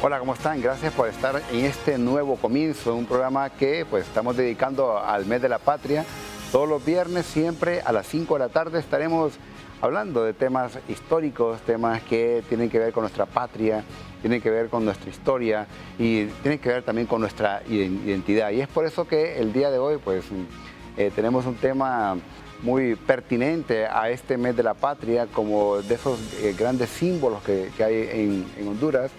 Hola, ¿cómo están? Gracias por estar en este nuevo comienzo, un programa que pues estamos dedicando al mes de la patria. Todos los viernes, siempre a las 5 de la tarde, estaremos hablando de temas históricos, temas que tienen que ver con nuestra patria, tienen que ver con nuestra historia y tienen que ver también con nuestra identidad. Y es por eso que el día de hoy pues tenemos un tema muy pertinente a este mes de la patria, como de esos grandes símbolos que hay en Honduras.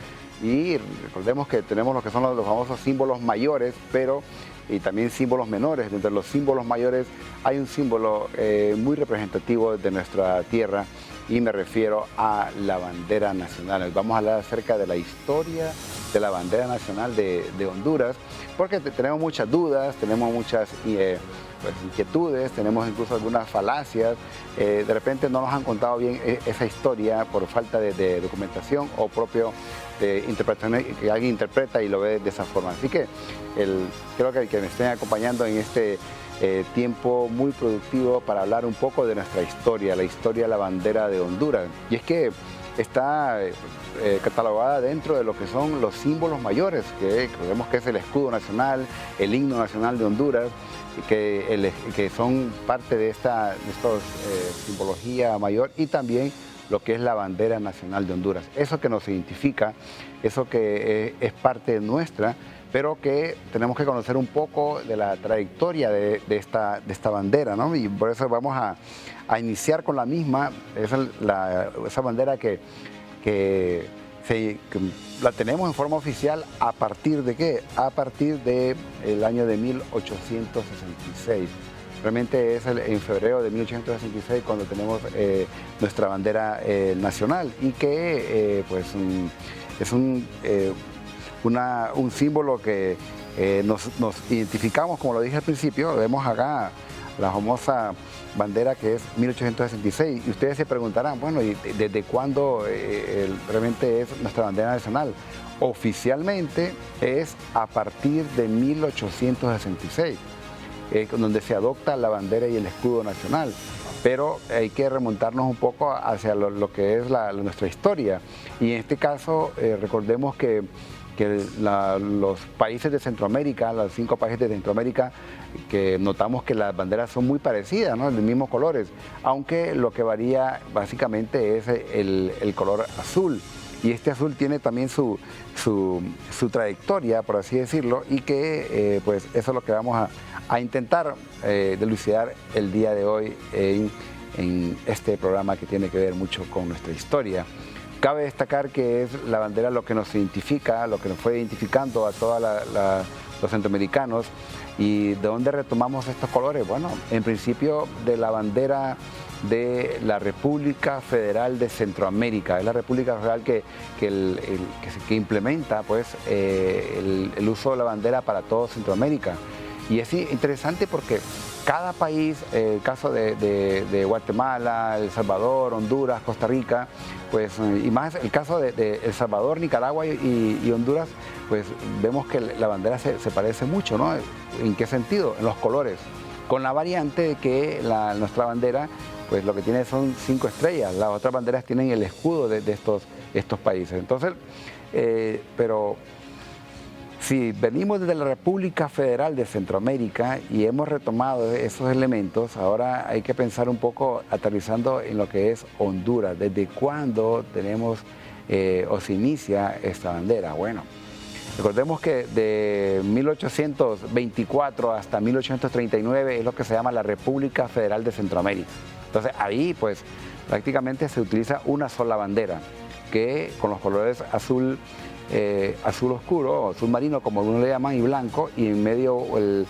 Y recordemos que tenemos lo que son los famosos símbolos mayores, y también símbolos menores. Entre los símbolos mayores hay un símbolo muy representativo de nuestra tierra y me refiero a la bandera nacional. Vamos a hablar acerca de la historia de la bandera nacional de Honduras, porque tenemos muchas dudas, tenemos muchas inquietudes, tenemos incluso algunas falacias. De repente no nos han contado bien esa historia por falta de documentación o propio de interpretación, que alguien interpreta y lo ve de esa forma. Así que creo que me estén acompañando en este tiempo muy productivo para hablar un poco de nuestra historia, la historia de la bandera de Honduras. Y es que está catalogada dentro de lo que son los símbolos mayores, que vemos que es el escudo nacional, el himno nacional de Honduras, que son parte de esta simbología mayor, y también lo que es la bandera nacional de Honduras. Eso que nos identifica, eso que es parte nuestra, pero que tenemos que conocer un poco de la trayectoria de esta bandera, ¿no? Y por eso vamos a iniciar con la misma, esa bandera que la tenemos en forma oficial a partir de ¿qué? A partir del año de 1866. Realmente es en febrero de 1866 cuando tenemos nuestra bandera nacional, y que es un símbolo que nos identificamos, como lo dije al principio. Vemos acá la famosa bandera que es 1866, y ustedes se preguntarán, bueno, ¿y desde cuándo realmente es nuestra bandera nacional? Oficialmente es a partir de 1866. Donde se adopta la bandera y el escudo nacional, pero hay que remontarnos un poco hacia lo que es nuestra historia. Y en este caso recordemos que los países de Centroamérica, los 5 países de Centroamérica, que notamos que las banderas son muy parecidas, ¿no? De los mismos colores, aunque lo que varía básicamente es el color azul. Y este azul tiene también su trayectoria, por así decirlo, y que pues eso es lo que vamos a intentar dilucidar el día de hoy en este programa, que tiene que ver mucho con nuestra historia. Cabe destacar que es la bandera lo que nos identifica, lo que nos fue identificando a todos los centroamericanos. ¿Y de dónde retomamos estos colores? Bueno, en principio de la bandera de la República Federal de Centroamérica. Es la República Federal que implementa pues, el uso de la bandera para todo Centroamérica. Y es interesante porque cada país, el caso de Guatemala, El Salvador, Honduras, Costa Rica, pues, y más el caso de El Salvador, Nicaragua y Honduras, pues vemos que la bandera se parece mucho, ¿no? ¿En qué sentido? En los colores, con la variante de que nuestra bandera, pues lo que tiene son 5 estrellas, las otras banderas tienen el escudo de estos países. Entonces, pero si venimos desde la República Federal de Centroamérica y hemos retomado esos elementos, ahora hay que pensar un poco aterrizando en lo que es Honduras. ¿Desde cuándo tenemos o se inicia esta bandera? Bueno, recordemos que de 1824 hasta 1839 es lo que se llama la República Federal de Centroamérica. Entonces ahí pues prácticamente se utiliza una sola bandera, que con los colores azul oscuro, o azul marino como algunos le llaman, y blanco, y en medio el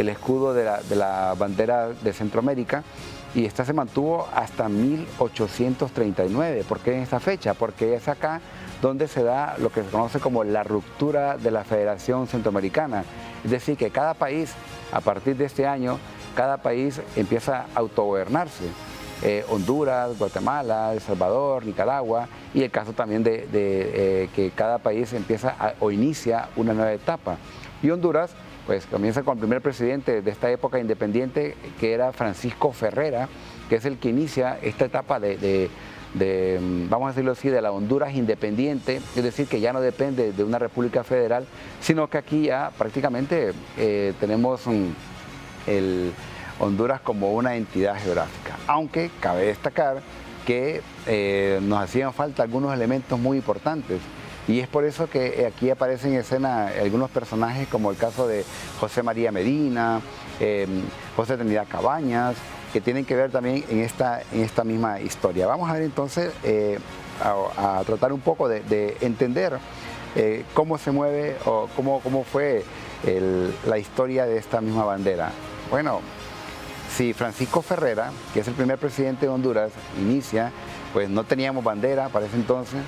escudo de la bandera de Centroamérica. Y esta se mantuvo hasta 1839. ¿Por qué en esta fecha? Porque es acá donde se da lo que se conoce como la ruptura de la Federación Centroamericana. Es decir, que cada país, a partir de este año, cada país empieza a autogobernarse. Honduras, Guatemala, El Salvador, Nicaragua, y el caso también de que cada país empieza o inicia una nueva etapa. Y Honduras pues comienza con el primer presidente de esta época independiente, que era Francisco Ferrera, que es el que inicia esta etapa de vamos a decirlo así, de la Honduras independiente, es decir, que ya no depende de una república federal, sino que aquí ya prácticamente tenemos el Honduras como una entidad geográfica, aunque cabe destacar que nos hacían falta algunos elementos muy importantes. Y es por eso que aquí aparecen en escena algunos personajes como el caso de José María Medina, José Trinidad Cabañas, que tienen que ver también en esta misma historia. Vamos a ver entonces, a tratar un poco de entender cómo se mueve o cómo fue la historia de esta misma bandera. Bueno, si Francisco Ferrera, que es el primer presidente de Honduras, inicia, pues no teníamos bandera para ese entonces,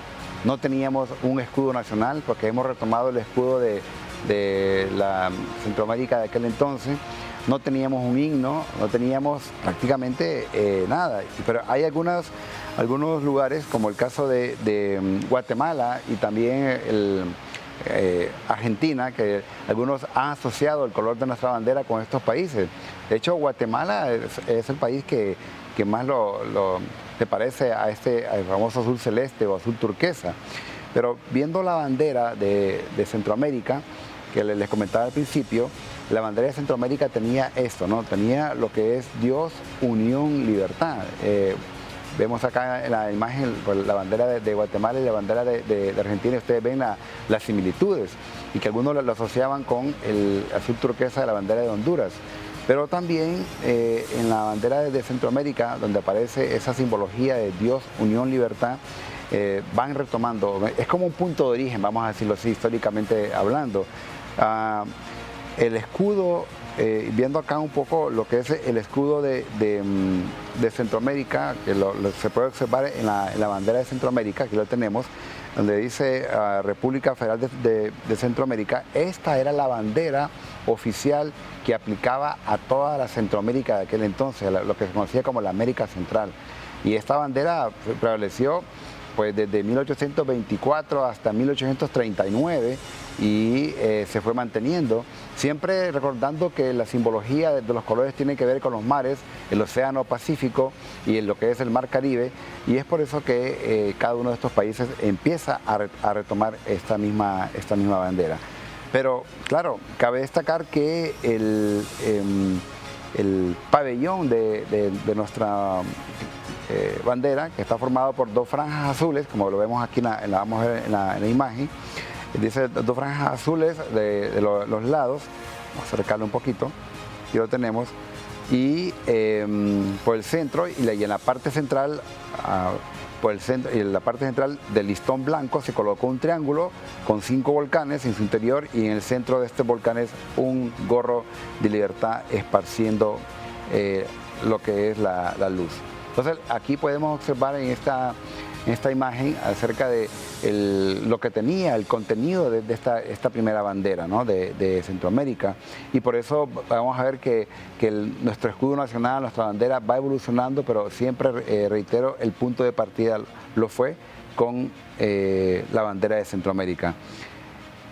no teníamos un escudo nacional, porque hemos retomado el escudo de la Centroamérica de aquel entonces, no teníamos un himno, no teníamos prácticamente nada. Pero hay algunos lugares, como el caso de Guatemala y también Argentina, que algunos han asociado el color de nuestra bandera con estos países. De hecho, Guatemala es el país que más le parece al famoso azul celeste o azul turquesa. Pero viendo la bandera de Centroamérica, que les comentaba al principio, la bandera de Centroamérica tenía esto, ¿no? Tenía lo que es Dios, unión, libertad. Vemos acá en la imagen la bandera de Guatemala y la bandera de Argentina, y ustedes ven las similitudes, y que algunos lo asociaban con el azul turquesa de la bandera de Honduras. Pero también en la bandera de Centroamérica, donde aparece esa simbología de Dios, unión, libertad, van retomando, es como un punto de origen, vamos a decirlo así, históricamente hablando. El escudo, viendo acá un poco lo que es el escudo de Centroamérica, que se puede observar en la bandera de Centroamérica, aquí lo tenemos, donde dice República Federal de Centroamérica. Esta era la bandera oficial que aplicaba a toda la Centroamérica de aquel entonces, lo que se conocía como la América Central. Y esta bandera prevaleció pues desde 1824 hasta 1839 y se fue manteniendo, siempre recordando que la simbología de los colores tiene que ver con los mares, el Océano Pacífico y lo que es el Mar Caribe, y es por eso que cada uno de estos países empieza a retomar esta misma bandera. Pero claro, cabe destacar que el pabellón de nuestra bandera, que está formado por dos franjas azules, como lo vemos aquí vamos a ver en la imagen, dice dos franjas azules de los lados, vamos a acercarlo un poquito, aquí lo tenemos, y por el centro y en la parte central, por el centro y en la parte central del listón blanco se colocó un triángulo con 5 volcanes en su interior, y en el centro de estos volcanes un gorro de libertad esparciendo lo que es la luz. Entonces aquí podemos observar en esta imagen acerca de lo que tenía, el contenido de esta primera bandera, ¿no? de Centroamérica, y por eso vamos a ver que nuestro escudo nacional, nuestra bandera va evolucionando, pero siempre, reitero, el punto de partida lo fue con la bandera de Centroamérica.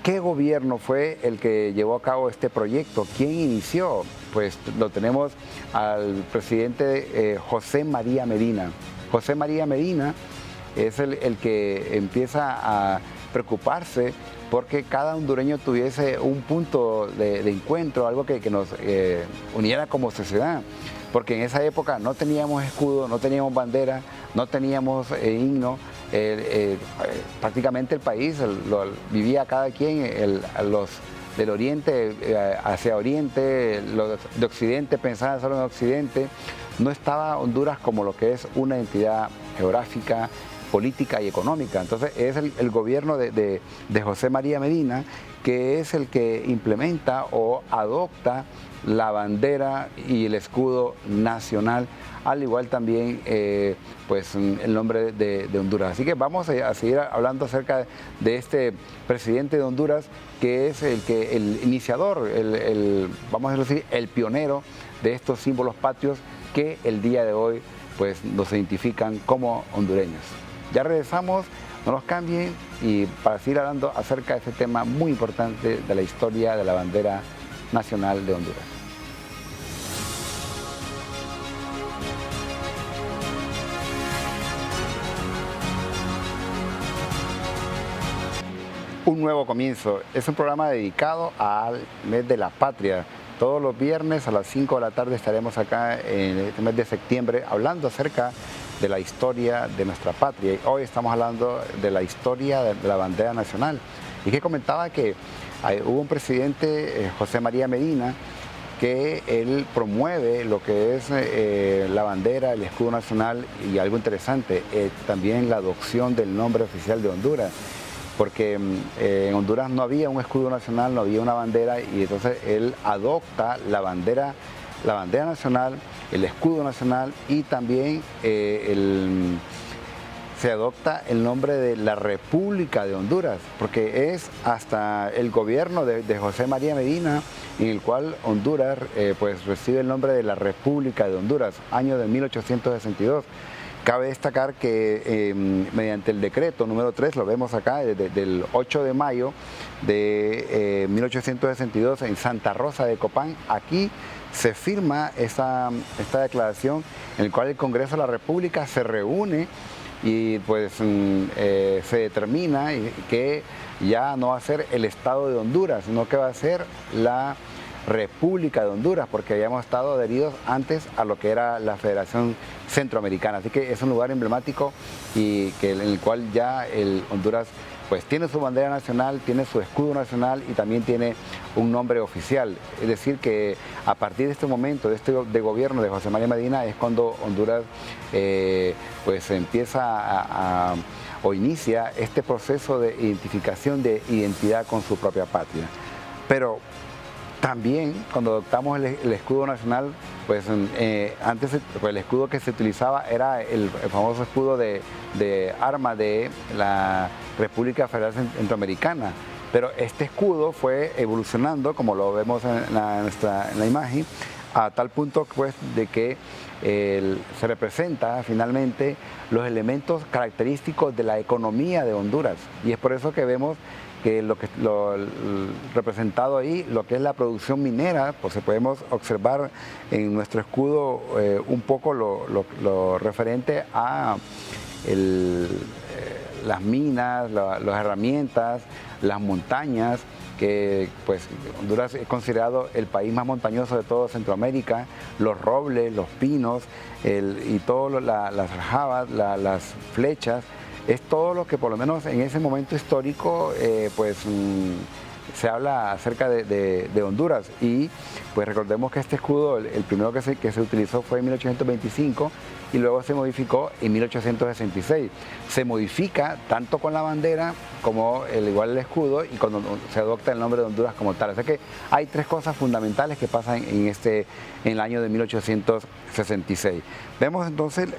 ¿Qué gobierno fue el que llevó a cabo este proyecto? ¿Quién inició? Pues lo tenemos al presidente José María Medina. José María Medina es el que empieza a preocuparse porque cada hondureño tuviese un punto de encuentro, algo que nos uniera como sociedad. Porque en esa época no teníamos escudo, no teníamos bandera, no teníamos himno. Prácticamente el país vivía cada quien, los del oriente hacia oriente, los de occidente pensaban solo en occidente. No estaba Honduras como lo que es una entidad geográfica, política y económica. Entonces es el gobierno de José María Medina que es el que implementa o adopta la bandera y el escudo nacional, al igual también pues el nombre de Honduras. Así que vamos a seguir hablando acerca de este presidente de Honduras, que es el iniciador, vamos a decir, el pionero de estos símbolos patrios que el día de hoy pues nos identifican como hondureños. Ya regresamos, no nos cambien, y para seguir hablando acerca de este tema muy importante de la historia de la bandera nacional de Honduras. Un nuevo comienzo. Es un programa dedicado al mes de la patria. Todos los viernes a las 5 de la tarde estaremos acá en este mes de septiembre hablando acerca de la historia de nuestra patria. Y hoy estamos hablando de la historia de la bandera nacional. Y que comentaba que hubo un presidente, José María Medina, que él promueve lo que es la bandera, el escudo nacional y algo interesante, también la adopción del nombre oficial de Honduras. Porque en Honduras no había un escudo nacional, no había una bandera, y entonces él adopta la bandera nacional, el escudo nacional, y también se adopta el nombre de la República de Honduras, porque es hasta el gobierno de José María Medina en el cual Honduras pues recibe el nombre de la República de Honduras, año de 1862. Cabe destacar que mediante el decreto número 3, lo vemos acá, del 8 de mayo de 1862 en Santa Rosa de Copán, aquí se firma esta declaración en la cual el Congreso de la República se reúne y pues se determina que ya no va a ser el Estado de Honduras, sino que va a ser la República de Honduras, porque habíamos estado adheridos antes a lo que era la Federación Centroamericana. Así que es un lugar emblemático y en el cual ya Honduras pues tiene su bandera nacional, tiene su escudo nacional y también tiene un nombre oficial. Es decir que a partir de este momento, de gobierno de José María Medina, es cuando Honduras pues empieza o inicia este proceso de identificación de identidad con su propia patria. Pero también cuando adoptamos el escudo nacional, pues antes pues, el escudo que se utilizaba era el famoso escudo de arma de la República Federal Centroamericana. Pero este escudo fue evolucionando, como lo vemos en la imagen, a tal punto pues, de que se representa finalmente los elementos característicos de la economía de Honduras. Y es por eso que vemos que lo representado ahí, lo que es la producción minera, pues podemos observar en nuestro escudo un poco lo referente a las minas, las herramientas, las montañas, que pues Honduras es considerado el país más montañoso de todo Centroamérica, los robles, los pinos y todas las aljabas, las flechas. Es todo lo que por lo menos en ese momento histórico se habla acerca de Honduras. Y pues recordemos que este escudo, el primero que se utilizó fue en 1825 y luego se modificó en 1866. Se modifica tanto con la bandera como igual el escudo y cuando se adopta el nombre de Honduras como tal. O sea que hay tres cosas fundamentales que pasan en el año de 1866. Vemos entonces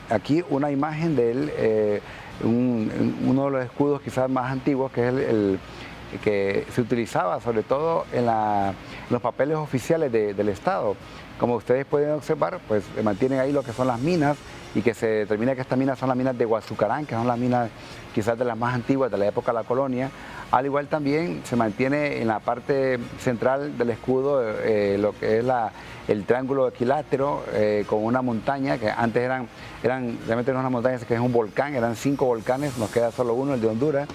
aquí una imagen de uno de los escudos quizás más antiguos, que es el que se utilizaba sobre todo en los papeles oficiales del Estado. Como ustedes pueden observar, pues mantienen ahí lo que son las minas y que se determina que estas minas son las minas de Guazucarán, que son las minas quizás de las más antiguas de la época de la colonia. Al igual también se mantiene en la parte central del escudo lo que es el triángulo equilátero con una montaña que antes realmente no una montaña, que es un volcán, eran 5 volcanes, nos queda solo uno, el de Honduras.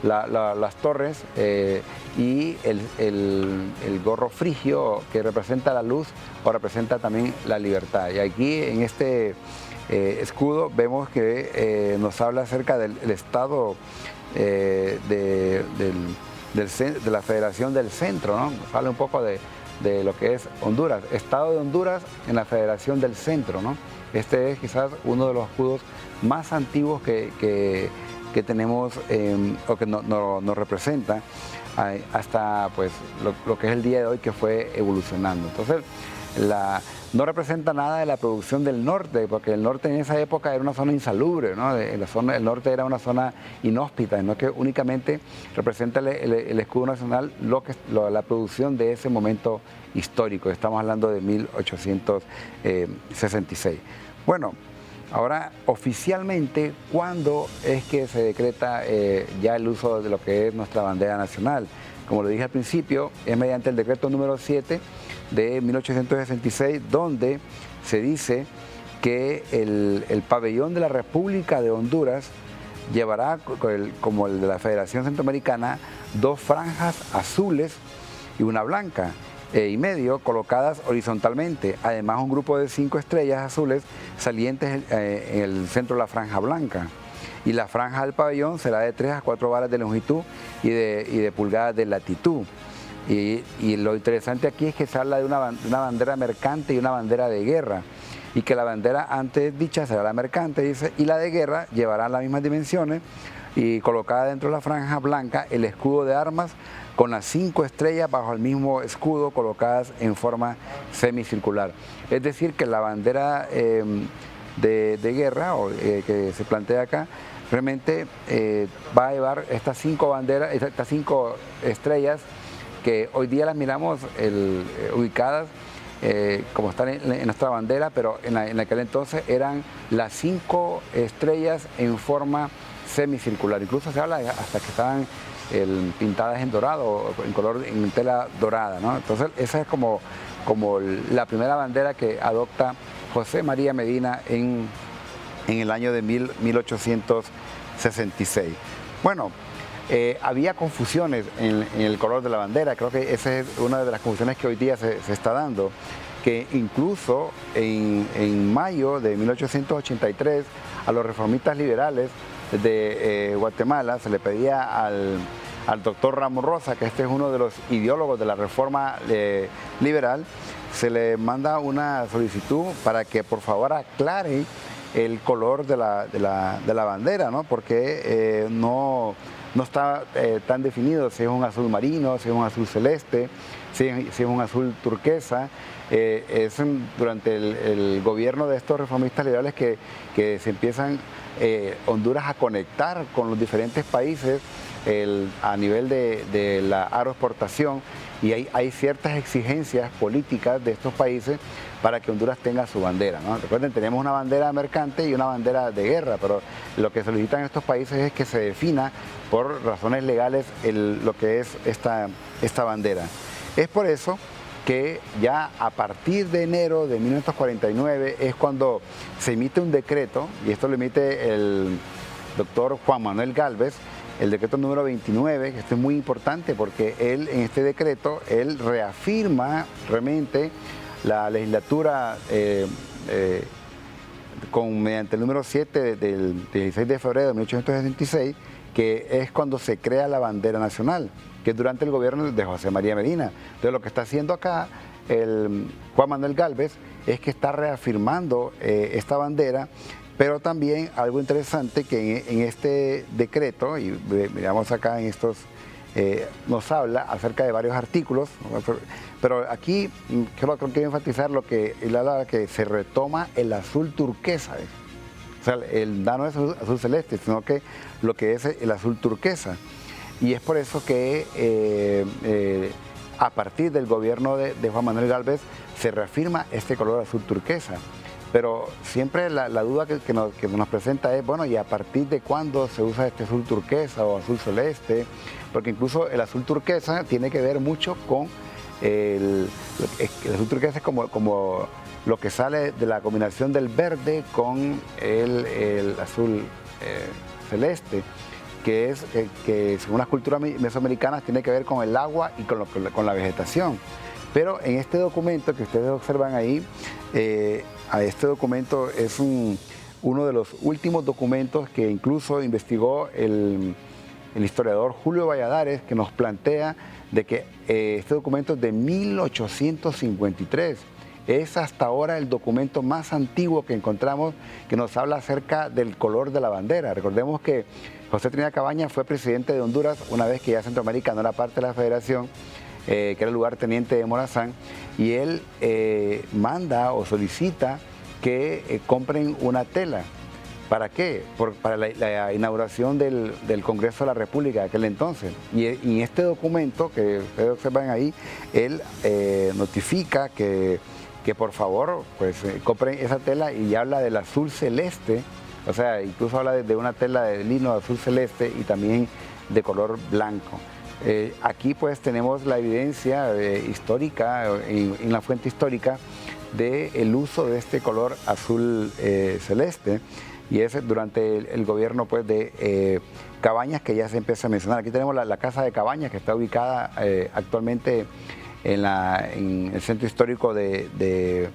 Las torres y el gorro frigio que representa la luz o representa también la libertad. Y aquí en este escudo vemos que nos habla acerca del estado de la Federación del Centro, ¿no? Nos habla un poco de lo que es Honduras, Estado de Honduras en la Federación del Centro, ¿no? Este es quizás uno de los escudos más antiguos que tenemos o que nos representa hasta pues lo que es el día de hoy, que fue evolucionando. Entonces no representa nada de la producción del norte, porque el norte en esa época era una zona insalubre, ¿no? El norte era una zona inhóspita, sino que únicamente representa el escudo nacional la producción de ese momento histórico. Estamos hablando de 1866. Bueno, ahora, oficialmente, ¿cuándo es que se decreta ya el uso de lo que es nuestra bandera nacional? Como lo dije al principio, es mediante el decreto número 7 de 1866, donde se dice que el pabellón de la República de Honduras llevará, como el de la Federación Centroamericana, 2 franjas azules y una blanca y medio colocadas horizontalmente. Además, un grupo de 5 estrellas azules salientes en el centro de la franja blanca. Y la franja del pabellón será de 3 a 4 varas de longitud y de pulgadas de latitud. Y lo interesante aquí es que se habla de una bandera mercante y una bandera de guerra, y que la bandera antes dicha será la mercante, dice, y la de guerra llevará las mismas dimensiones, y colocada dentro de la franja blanca el escudo de armas con las 5 estrellas bajo el mismo escudo colocadas en forma semicircular. Es decir, que la bandera de guerra que se plantea acá realmente va a llevar estas 5 banderas, estas 5 estrellas que hoy día las miramos ubicadas como están en nuestra bandera, pero en aquel entonces eran las 5 estrellas en forma semicircular. Incluso se habla hasta que estaban pintadas en dorado, en tela dorada, ¿no? Entonces esa es como la primera bandera que adopta José María Medina en el año de 1866. Bueno, había confusiones en el color de la bandera. Creo que esa es una de las confusiones que hoy día se está dando, que incluso en mayo de 1883 a los reformistas liberales de Guatemala se le pedía al doctor Ramos Rosa, que este es uno de los ideólogos de la reforma liberal, se le manda una solicitud para que por favor aclare el color de la bandera, ¿no? Porque no está tan definido si es un azul marino, si es un azul celeste, si es un azul turquesa. Durante el gobierno de estos reformistas liberales que se empiezan Honduras a conectar con los diferentes países a nivel de la agroexportación, y hay ciertas exigencias políticas de estos países para que Honduras tenga su bandera, ¿no? Recuerden, tenemos una bandera mercante y una bandera de guerra, pero lo que solicitan estos países es que se defina por razones legales lo que es esta bandera. Es por eso que ya a partir de enero de 1949 es cuando se emite un decreto, y esto lo emite el doctor Juan Manuel Gálvez, el decreto número 29, que esto es muy importante porque él en este decreto, él reafirma realmente la legislatura mediante el número 7 del 16 de febrero de 1866, que es cuando se crea la bandera nacional, que es durante el gobierno de José María Medina. Entonces lo que está haciendo acá el Juan Manuel Gálvez es que está reafirmando esta bandera, pero también algo interesante que en este decreto, y miramos acá en estos, nos habla acerca de varios artículos, pero aquí creo que quiero enfatizar lo que él habla, que se retoma el azul turquesa. O sea, no es azul celeste, sino que lo que es el azul turquesa. Y es por eso que a partir del gobierno de Juan Manuel Gálvez se reafirma este color azul turquesa. Pero siempre la duda que nos presenta es, bueno, ¿y a partir de cuándo se usa este azul turquesa o azul celeste? Porque incluso el azul turquesa tiene que ver mucho con el azul turquesa es como lo que sale de la combinación del verde con el azul celeste, que según las culturas mesoamericanas tiene que ver con el agua y con la vegetación. Pero en este documento que ustedes observan ahí, este documento es uno de los últimos documentos que incluso investigó el historiador Julio Valladares, que nos plantea de que este documento es de 1853. Es hasta ahora el documento más antiguo que encontramos que nos habla acerca del color de la bandera. Recordemos que José Trinidad Cabañas fue presidente de Honduras una vez que ya Centroamérica no era parte de la federación, que era el lugarteniente de Morazán, y él manda o solicita que compren una tela. ¿Para qué? Para la inauguración del Congreso de la República de aquel entonces. Y en este documento que ustedes observan ahí, él notifica que por favor pues compren esa tela, y habla del azul celeste, o sea, incluso habla de una tela de lino azul celeste y también de color blanco. Aquí pues tenemos la evidencia histórica, en la fuente histórica, del uso de este color azul celeste, y es durante el gobierno pues, de Cabañas, que ya se empieza a mencionar. Aquí tenemos la Casa de Cabañas, que está ubicada actualmente en el centro histórico de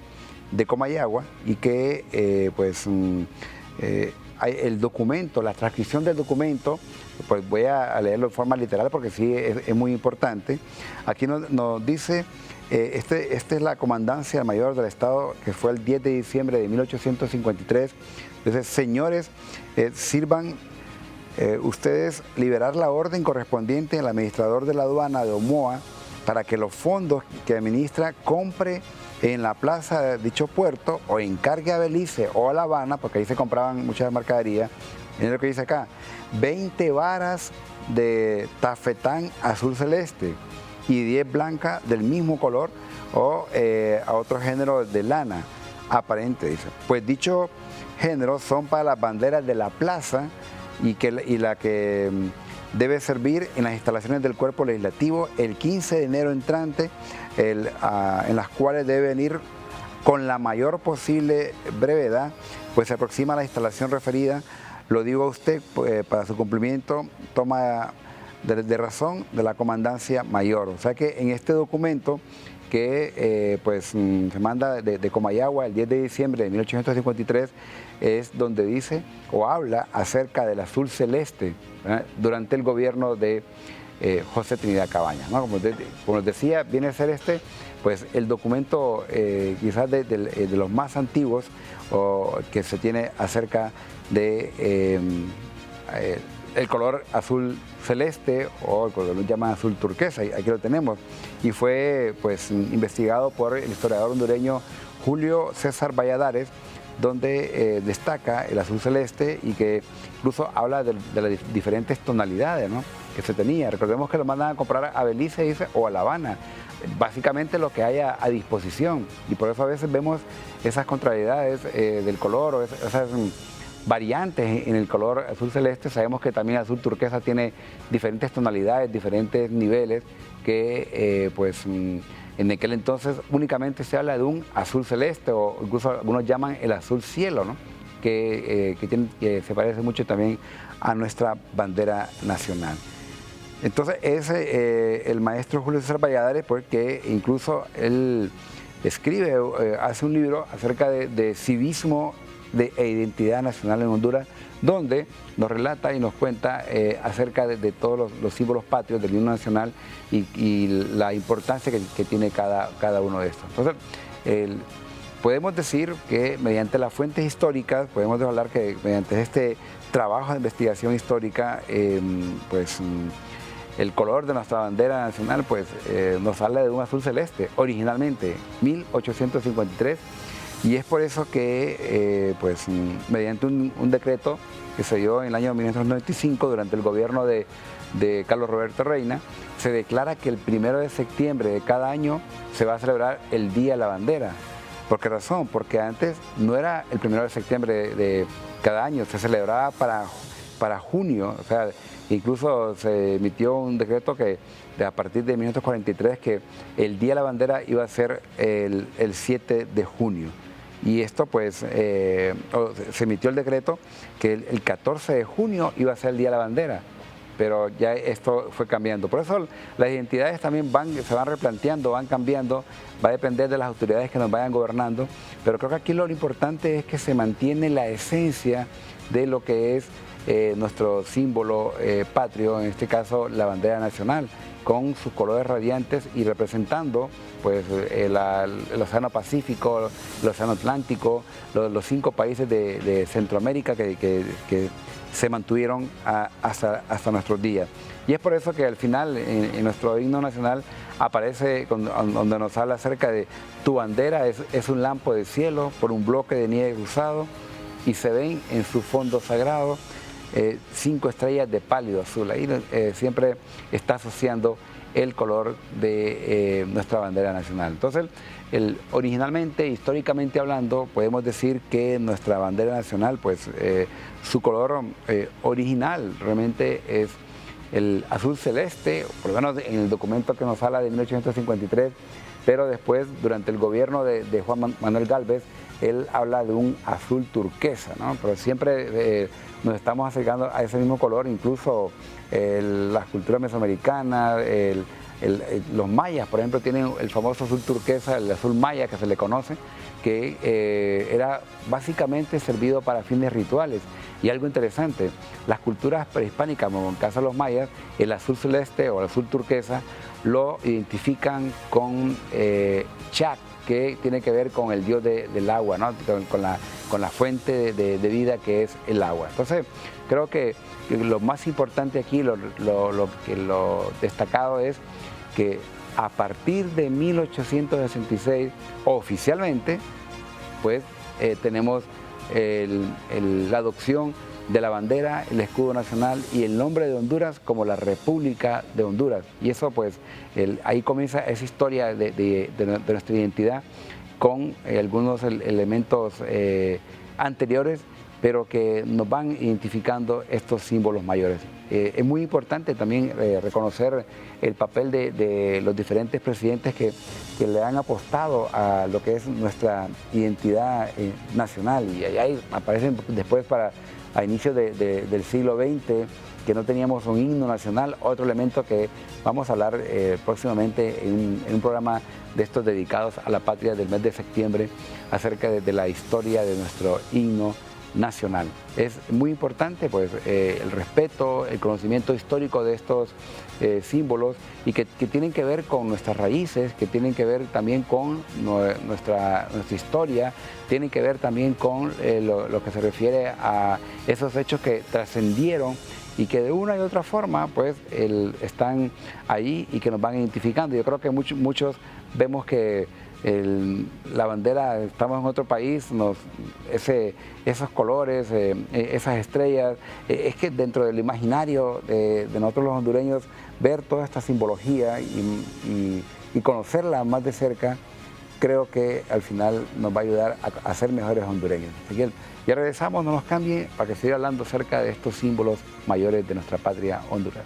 Comayagua, y que hay el documento, la transcripción del documento, pues voy a leerlo de forma literal porque sí es muy importante. Aquí nos dice, esta es la comandancia mayor del Estado, que fue el 10 de diciembre de 1853. Dice: señores, sirvan ustedes liberar la orden correspondiente al administrador de la aduana de Omoa para que los fondos que administra compre en la plaza de dicho puerto o encargue a Belice o a La Habana, porque ahí se compraban muchas mercaderías. Miren lo que dice acá: 20 varas de tafetán azul celeste y 10 blancas del mismo color o a otro género de lana aparente, dice. Pues dicho género son para las banderas de la plaza y la que debe servir en las instalaciones del Cuerpo Legislativo el 15 de enero entrante, en las cuales debe venir con la mayor posible brevedad, pues se aproxima la instalación referida. Lo digo a usted, para su cumplimiento, toma de razón de la Comandancia Mayor. O sea que en este documento que se manda de Comayagua el 10 de diciembre de 1853, es donde dice o habla acerca del azul celeste, ¿verdad?, durante el gobierno de José Trinidad Cabañas, ¿no? Como les decía, viene a ser pues el documento quizás de los más antiguos que se tiene acerca de el color azul celeste, o como lo llaman azul turquesa. Aquí lo tenemos, y fue pues investigado por el historiador hondureño Julio César Valladares, donde destaca el azul celeste y que incluso habla de las diferentes tonalidades, ¿no?, que se tenía. Recordemos que lo mandan a comprar a Belice, dice, o a La Habana, básicamente lo que haya a disposición, y por eso a veces vemos esas contrariedades del color o esas variantes en el color azul celeste. Sabemos que también el azul turquesa tiene diferentes tonalidades, diferentes niveles, que en aquel entonces únicamente se habla de un azul celeste, o incluso algunos llaman el azul cielo, ¿no?, que se parece mucho también a nuestra bandera nacional. Entonces es el maestro Julio César Valladares, porque incluso él escribe, hace un libro acerca de civismo e identidad nacional en Honduras, donde nos relata y nos cuenta acerca de todos los símbolos patrios del himno nacional y la importancia que tiene cada uno de estos. Entonces, podemos decir que mediante las fuentes históricas, podemos hablar que mediante este trabajo de investigación histórica, el color de nuestra bandera nacional nos habla de un azul celeste, originalmente 1853, y es por eso que mediante un decreto que se dio en el año 1995 durante el gobierno de Carlos Roberto Reina, se declara que el 1 de septiembre de cada año se va a celebrar el Día de la Bandera. ¿Por qué razón? Porque antes no era el 1 de septiembre de cada año, se celebraba para junio. O sea, incluso se emitió un decreto que a partir de 1943 que el Día de la Bandera iba a ser el 7 de junio. Y esto se emitió el decreto que el 14 de junio iba a ser el Día de la Bandera, pero ya esto fue cambiando. Por eso las identidades también se van replanteando, van cambiando, va a depender de las autoridades que nos vayan gobernando, pero creo que aquí lo importante es que se mantiene la esencia de lo que es nuestro símbolo patrio, en este caso la bandera nacional, con sus colores radiantes y representando el Océano Pacífico, el Océano Atlántico, los 5 países de Centroamérica que se mantuvieron hasta nuestros días. Y es por eso que al final en nuestro himno nacional aparece donde nos habla acerca de tu bandera es un lampo de cielo por un bloque de nieve cruzado, y se ven en su fondo sagrado 5 estrellas de pálido azul. Ahí siempre está asociando el color de nuestra bandera nacional. Entonces, originalmente, históricamente hablando, podemos decir que nuestra bandera nacional, su color original realmente es el azul celeste, por lo menos en el documento que nos habla de 1853, pero después, durante el gobierno de Juan Manuel Gálvez, él habla de un azul turquesa, ¿no? Pero siempre nos estamos acercando a ese mismo color, incluso las culturas mesoamericanas, los mayas, por ejemplo, tienen el famoso azul turquesa, el azul maya que se le conoce, que era básicamente servido para fines rituales. Y algo interesante, las culturas prehispánicas, como en el caso de los mayas, el azul celeste o el azul turquesa lo identifican con Chac, que tiene que ver con el dios del agua, ¿no? con la fuente de vida que es el agua. Entonces, creo que lo más importante aquí, lo destacado es que a partir de 1866, oficialmente, pues tenemos la adopción de la bandera, el escudo nacional y el nombre de Honduras como la República de Honduras. Y eso pues, ahí comienza esa historia de nuestra identidad con algunos elementos anteriores, pero que nos van identificando estos símbolos mayores. Es muy importante también reconocer el papel de los diferentes presidentes que le han apostado a lo que es nuestra identidad nacional, y ahí aparecen después a inicios del siglo XX, que no teníamos un himno nacional, otro elemento que vamos a hablar próximamente en un programa de estos dedicados a la patria del mes de septiembre, acerca de la historia de nuestro himno nacional. Es muy importante pues el respeto, el conocimiento histórico de estos símbolos, y que tienen que ver con nuestras raíces, que tienen que ver también con nuestra historia, tienen que ver también con lo que se refiere a esos hechos que trascendieron y que de una y otra forma pues están ahí y que nos van identificando. Yo creo que muchos vemos que la bandera, estamos en otro país, esos colores, esas estrellas, es que dentro del imaginario de nosotros los hondureños, ver toda esta simbología y conocerla más de cerca, creo que al final nos va a ayudar a ser mejores hondureños. Así que ya regresamos, no nos cambie, para que siga hablando acerca de estos símbolos mayores de nuestra patria Honduras.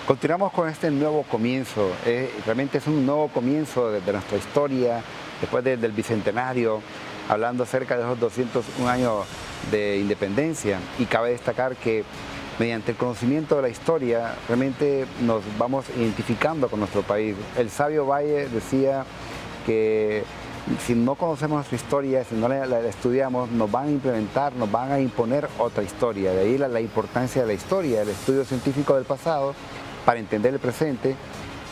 Continuamos con este nuevo comienzo, realmente es un nuevo comienzo de nuestra historia, después del Bicentenario, hablando acerca de esos 201 años de independencia, y cabe destacar que mediante el conocimiento de la historia realmente nos vamos identificando con nuestro país. El sabio Valle decía que si no conocemos nuestra historia, si no la estudiamos, nos van a implementar, nos van a imponer otra historia. De ahí la importancia de la historia, el estudio científico del pasado, para entender el presente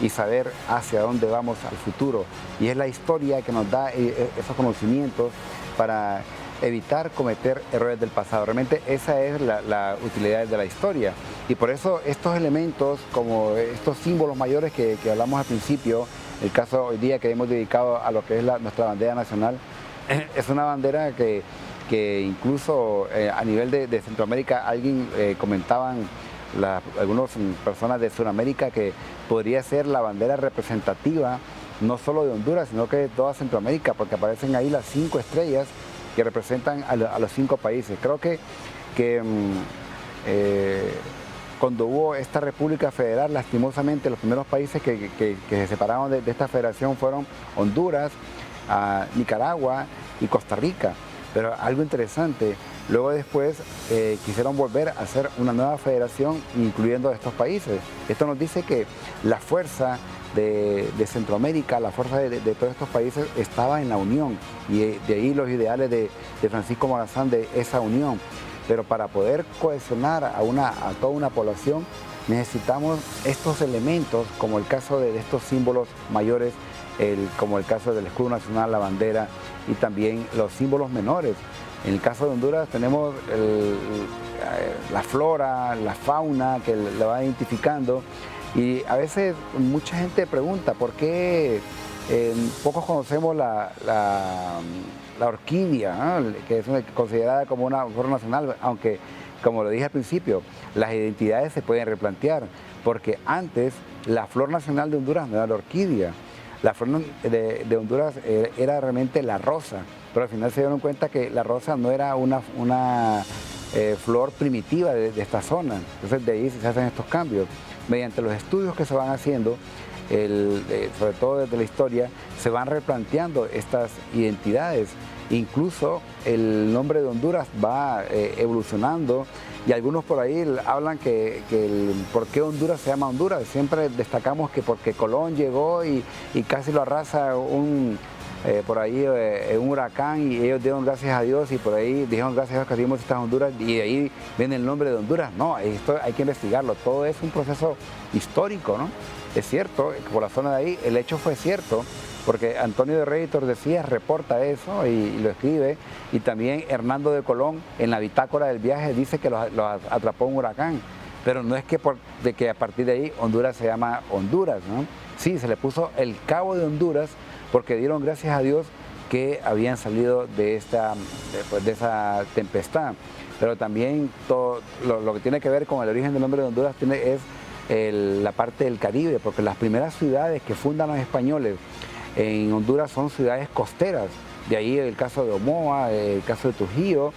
y saber hacia dónde vamos al futuro. Y es la historia que nos da esos conocimientos para evitar cometer errores del pasado. Realmente esa es la utilidad de la historia. Y por eso estos elementos, como estos símbolos mayores que hablamos al principio, el caso hoy día que hemos dedicado a lo que es nuestra bandera nacional, es una bandera que incluso a nivel de Centroamérica, alguien comentaban, algunas personas de Sudamérica, que podría ser la bandera representativa no solo de Honduras, sino que de toda Centroamérica, porque aparecen ahí las 5 estrellas que representan a los 5 países. Creo que cuando hubo esta República Federal, lastimosamente los primeros países que se separaron de esta federación fueron Honduras, Nicaragua y Costa Rica. Pero algo interesante, luego después quisieron volver a hacer una nueva federación incluyendo estos países. Esto nos dice que la fuerza de Centroamérica, la fuerza de todos estos países estaba en la unión, y de ahí los ideales de Francisco Morazán de esa unión. Pero para poder cohesionar a toda una población necesitamos estos elementos, como el caso de estos símbolos mayores, como el caso del escudo nacional, la bandera, y también los símbolos menores. En el caso de Honduras tenemos la flora, la fauna que la va identificando, y a veces mucha gente pregunta por qué pocos conocemos la orquídea, ¿no? Que es considerada como una flor nacional, aunque, como lo dije al principio, las identidades se pueden replantear, porque antes la flor nacional de Honduras no era la orquídea. La flor de Honduras era realmente la rosa, pero al final se dieron cuenta que la rosa no era una flor primitiva de esta zona. Entonces de ahí se hacen estos cambios. Mediante los estudios que se van haciendo, sobre todo desde la historia, se van replanteando estas identidades. Incluso el nombre de Honduras va evolucionando, y algunos por ahí hablan por qué Honduras se llama Honduras. Siempre destacamos que porque Colón llegó y casi lo arrasa por ahí un huracán, y ellos dieron gracias a Dios, y por ahí dijeron gracias a Dios que dimos estas Honduras, y de ahí viene el nombre de Honduras. No, esto hay que investigarlo, todo es un proceso histórico, ¿no? Es cierto, por la zona de ahí el hecho fue cierto, porque Antonio de Rey y Tordesillas reporta eso y lo escribe, y también Hernando de Colón en la bitácora del viaje dice que lo atrapó un huracán, pero no es de que a partir de ahí Honduras se llama Honduras, ¿no? Sí, se le puso el Cabo de Honduras porque dieron gracias a Dios que habían salido de esa tempestad, pero también todo lo que tiene que ver con el origen del nombre de Honduras es la parte del Caribe, porque las primeras ciudades que fundan los españoles en Honduras son ciudades costeras, de ahí el caso de Omoa, el caso de Trujillo,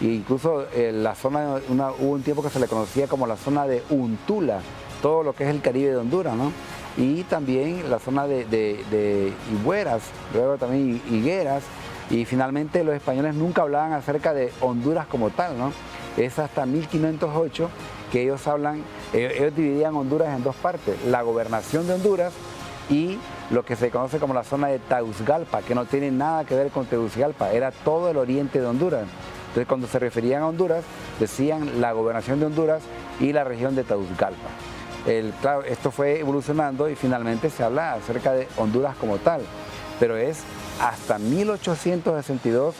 e incluso la zona, hubo un tiempo que se le conocía como la zona de Untula, todo lo que es el Caribe de Honduras, ¿no? Y también la zona de Higueras, luego también Higueras, y finalmente los españoles nunca hablaban acerca de Honduras como tal, ¿no? Es hasta 1508 que ellos dividían Honduras en dos partes, la gobernación de Honduras y lo que se conoce como la zona de Tegucigalpa, que no tiene nada que ver con Tegucigalpa, era todo el oriente de Honduras. Entonces cuando se referían a Honduras, decían la gobernación de Honduras y la región de Tegucigalpa. Claro, esto fue evolucionando y finalmente se habla acerca de Honduras como tal, pero es hasta 1862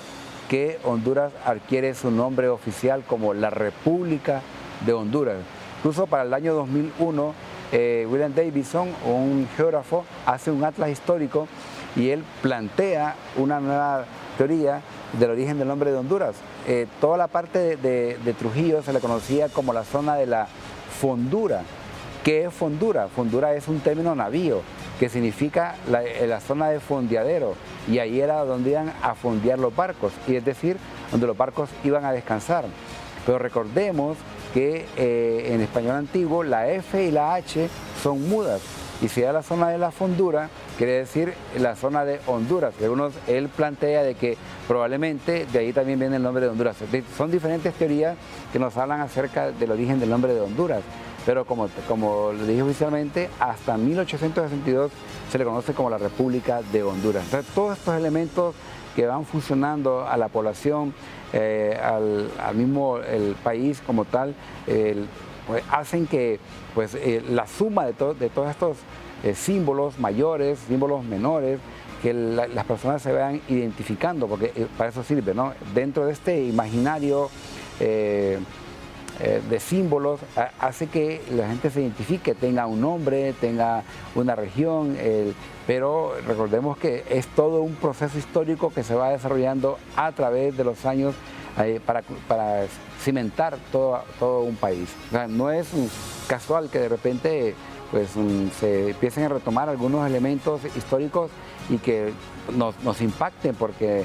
que Honduras adquiere su nombre oficial como la República de Honduras. Incluso para el año 2001, William Davidson, un geógrafo, hace un atlas histórico y él plantea una nueva teoría del origen del nombre de Honduras. Toda la parte de Trujillo se le conocía como la zona de la Fondura. ¿Qué es Fondura? Fondura es un término navío que significa la zona de fondeadero, y ahí era donde iban a fondear los barcos, y es decir, donde los barcos iban a descansar. Pero recordemos que en español antiguo la F y la H son mudas, y si da la zona de la Fondura, quiere decir la zona de Honduras. Él plantea de que probablemente de ahí también viene el nombre de Honduras. Son diferentes teorías que nos hablan acerca del origen del nombre de Honduras, pero como le dije oficialmente, hasta 1862 se le conoce como la República de Honduras. Entonces, todos estos elementos que van funcionando a la población, al mismo el país como tal, pues, hacen que pues, la suma de todos estos símbolos mayores, símbolos menores, que las personas se vean identificando, porque para eso sirve, ¿no? Dentro de este imaginario de símbolos, hace que la gente se identifique, tenga un nombre, tenga una región, pero recordemos que es todo un proceso histórico que se va desarrollando a través de los años para cimentar todo un país. O sea, no es casual que de repente pues, se empiecen a retomar algunos elementos históricos y que nos impacten, porque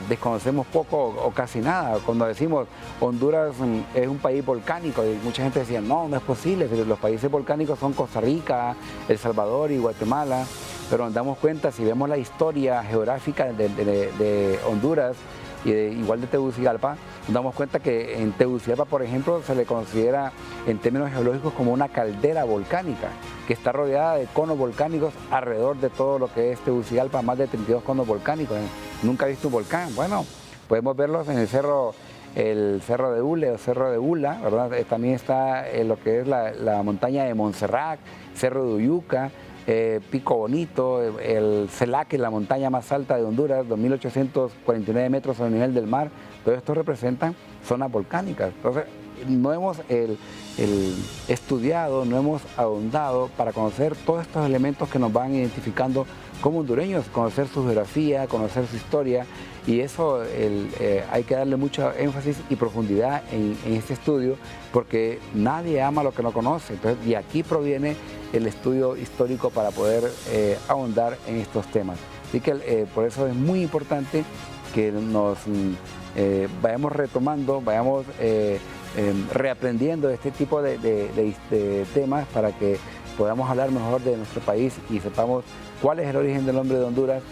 desconocemos poco o casi nada. Cuando decimos Honduras es un país volcánico, y mucha gente decía, no es posible, los países volcánicos son Costa Rica, El Salvador y Guatemala, pero nos damos cuenta, si vemos la historia geográfica de Honduras, y igual de Tegucigalpa, nos damos cuenta que en Tegucigalpa, por ejemplo, se le considera en términos geológicos como una caldera volcánica, que está rodeada de conos volcánicos alrededor de todo lo que es Tegucigalpa, más de 32 conos volcánicos. Nunca he visto un volcán. Bueno, podemos verlos en el cerro de Hule o Cerro de Hula, ¿verdad? También está lo que es la montaña de Montserrat, Cerro de Uyuca, Pico Bonito, el Celaque, la montaña más alta de Honduras, 2.849 metros sobre el nivel del mar. Todo esto representan zonas volcánicas. Entonces, no hemos estudiado, no hemos ahondado para conocer todos estos elementos que nos van identificando como hondureños, conocer su geografía, conocer su historia, y eso hay que darle mucho énfasis y profundidad en este estudio, porque nadie ama lo que no conoce. Entonces, de aquí proviene el estudio histórico para poder ahondar en estos temas. Así que por eso es muy importante que nos vayamos retomando, vayamos reaprendiendo este tipo de temas para que podamos hablar mejor de nuestro país y sepamos cuál es el origen del nombre de Honduras,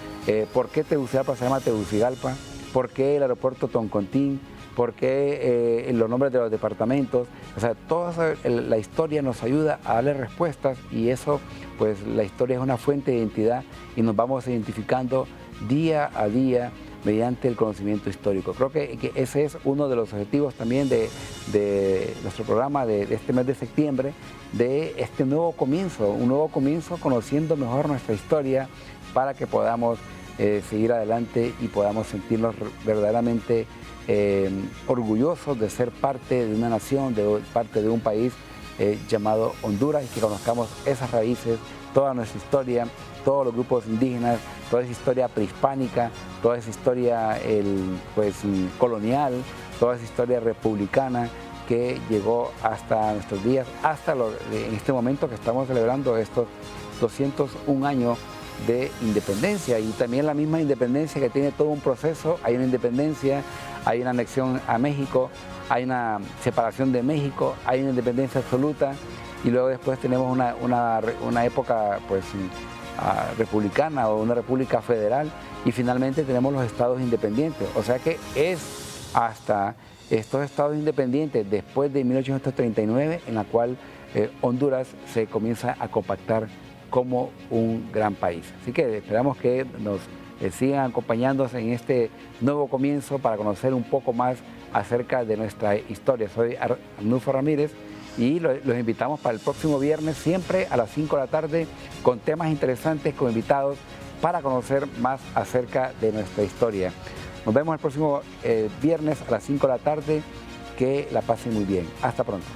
por qué Tegucigalpa se llama Tegucigalpa, por qué el aeropuerto Toncontín, por qué los nombres de los departamentos. O sea, toda la historia nos ayuda a darle respuestas y eso, pues la historia es una fuente de identidad y nos vamos identificando día a día mediante el conocimiento histórico. Creo que ese es uno de los objetivos también de nuestro programa de este mes de septiembre, de este nuevo comienzo, un nuevo comienzo conociendo mejor nuestra historia para que podamos seguir adelante y podamos sentirnos verdaderamente orgullosos de ser parte de una nación, de parte de un país llamado Honduras, y que conozcamos esas raíces, toda nuestra historia, todos los grupos indígenas, toda esa historia prehispánica, toda esa historia colonial, toda esa historia republicana que llegó hasta nuestros días, hasta en este momento que estamos celebrando estos 201 años de independencia, y también la misma independencia que tiene todo un proceso. Hay una independencia, hay una anexión a México, hay una separación de México, hay una independencia absoluta, y luego después tenemos una época republicana o una república federal, y finalmente tenemos los estados independientes. O sea que es hasta estos estados independientes después de 1839 en la cual Honduras se comienza a compactar como un gran país. Así que esperamos que nos sigan acompañándonos en este nuevo comienzo para conocer un poco más acerca de nuestra historia. Soy Arnulfo Ramírez y los invitamos para el próximo viernes, siempre a las 5 de la tarde, con temas interesantes, con invitados, para conocer más acerca de nuestra historia. Nos vemos el próximo viernes a las 5 de la tarde. Que la pasen muy bien. Hasta pronto.